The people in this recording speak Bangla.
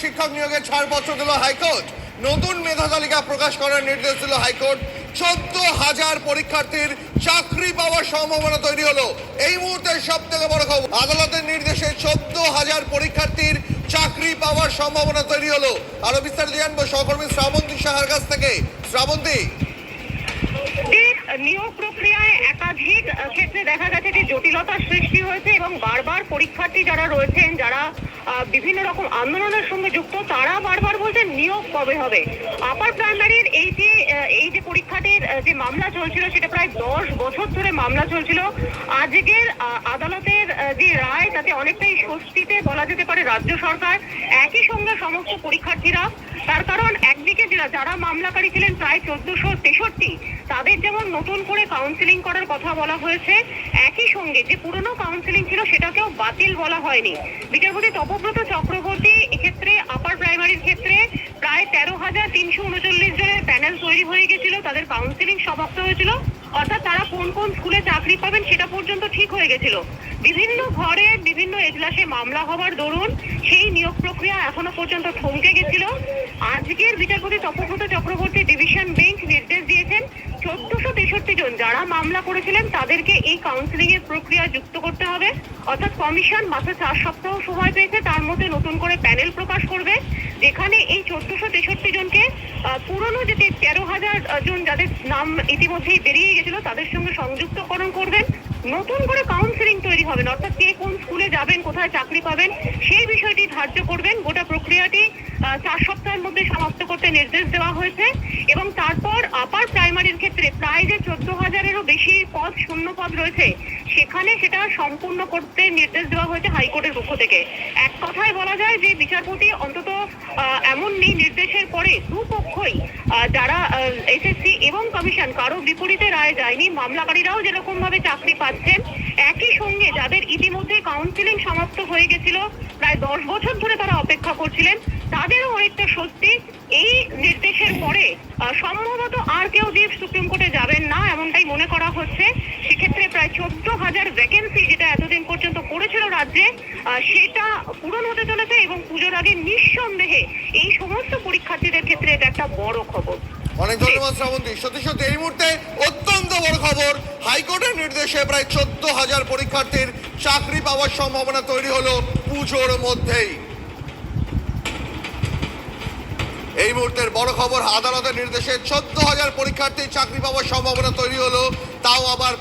শিক্ষক নিয়োগে ছাড়পত্র দিল হাইকোর্ট। নতুন মেধা তালিকা প্রকাশ করার নির্দেশ দিল হাইকোর্ট। 14,000 পরীক্ষার্থীর চাকরি পাওয়ার সম্ভাবনা তৈরি হলো। এই মুহূর্তের সব থেকে বড় খবর, আদালতের নির্দেশে 14,000 পরীক্ষার্থীর চাকরি পাওয়ার সম্ভাবনা তৈরি হলো। আরো বিস্তারিত জানবো সহকর্মী শ্রাবন্তী সাহার কাছ থেকে। শ্রাবন্তী, নিয়োগ প্রক্রিয়ায় একাধিক ক্ষেত্রে দেখা গেছে যে জটিলতার সৃষ্টি হয়েছে এবং বারবার পরীক্ষার্থী যারা রয়েছেন, যারা বিভিন্ন রকম আন্দোলনের সঙ্গে যুক্ত, তারা বারবার বলছেন নিয়োগ কবে হবে। আপার প্রাইমারির এই যে পরীক্ষাটির যে মামলা চলছিল, সেটা প্রায় 10 বছর ধরে মামলা চলছিল। আজকের আদালতের যে রায়, তাতে অনেকটাই স্বস্তিতে বলা যেতে পারে রাজ্য সরকার, একই সঙ্গে সমস্ত পরীক্ষার্থীরা। তার কারণ একদিকে যারা মামলাকারী ছিলেন প্রায় 1463, তাদের যেমন নতুন করে কাউন্সিলিং করার কথা বলা হয়েছে, একই সঙ্গে যে পুরনো কাউন্সিলিং ছিল সেটাকেও বাতিল বলা হয়নি। বিচারপতি তপব্রত চক্রবর্তী এক্ষেত্রে আপার প্রাইমারির ক্ষেত্রে প্রায় 13,339 জনের প্যানেল তৈরি হয়ে গেছিল, তাদের কাউন্সিলিং সমাপ্ত হয়েছিল, অর্থাৎ তারা কোন কোন স্কুলে চাকরি পাবেন সেটা পর্যন্ত ঠিক হয়ে গেছিল। বিভিন্ন ঘরে বিভিন্ন এজলাসে মামলা হওয়ার দরুন সেই নিয়োগ প্রক্রিয়া এখনো পর্যন্ত থমকে গেছিল। আজকের বিচারপতি তপব্রত চক্রবর্তী ডিভিশন বেঞ্চ নির্দেশ দিয়েছেন 1463 জন যারা মামলা করেছিলেন তাদেরকে এই কাউন্সিলিং এর প্রক্রিয়া যুক্ত করতে হবে। অর্থাৎ কমিশন মাত্র 4 সপ্তাহ সময় পেয়েছে, তার মধ্যে নতুন করে প্যানেল প্রকাশ করবে, যেখানে এই 1463 জনকে পুরনো যে 13,000 জন যাদের নাম ইতিমধ্যেই বেরিয়ে গেছিল তাদের সঙ্গে সংযুক্তকরণ করবেন। নতুন করে কাউন্সিলিং তৈরি হবেন, অর্থাৎ কে কোন স্কুলে যাবেন, কোথায় চাকরি পাবেন সেই বিষয়টি ধার্য করবেন। গোটা প্রক্রিয়াটি 4 সপ্তাহের মধ্যে সমাপ্ত করতে নির্দেশ দেওয়া হয়েছে। এবং তারপর আপার প্রাইমারির ক্ষেত্রে প্রায় যে 14,000-এরও বেশি পদ, শূন্য পদ রয়েছে, সেখানে সেটা সম্পূর্ণ করতে নির্দেশ দেওয়া হয়েছে হাইকোর্টের পক্ষ থেকে। এক কথায় বলা যায় যে বিচারপতি অন্তত এমন নেই নির্দেশের পরে দুপক্ষই, যারা এসএসসি এবং কমিশন, কারো বিপরীতে রায় যায়নি। মামলাকারীরাও যেরকম ভাবে চাকরি পাচ্ছেন, একই সঙ্গে যাদের ইতিমধ্যে কাউন্সিলিং সমাপ্ত হয়ে গেছিল, প্রায় 10 বছর ধরে তারা অপেক্ষা করছিলেন, তাদেরও অনেকটা স্বস্তি। এই নির্দেশের পরে সম্ভবত আর কেউ যে সুপ্রিম কোর্টে যাবেন না এমনটাই মনে করা হচ্ছে। সেক্ষেত্রে প্রায় 14,000 ভ্যাকেন্সি যেটা এতদিন পর্যন্ত পড়েছিল রাজ্যে, সেটা পূরণ হতে চলেছে এবং পুজোর আগে নিঃসন্দেহে এই সমস্ত পরীক্ষার্থীদের ক্ষেত্রে এটা একটা বড় খবর। অনেক ধন্যবাদ শ্রাবন্তী। সত্যি সত্যি এই মুহূর্তে অত্যন্ত বড় খবর, হাইকোর্টের নির্দেশে প্রায় 14,000 পরীক্ষার্থীর চাকরি পাওয়ার সম্ভাবনা তৈরি হলো পুজোর মধ্যেই। এই মুহূর্তের বড় খবর, আদালতের নির্দেশে 14,000 পরীক্ষার্থীর চাকরি পাওয়ার সম্ভাবনা তৈরি হলো, তাও আবার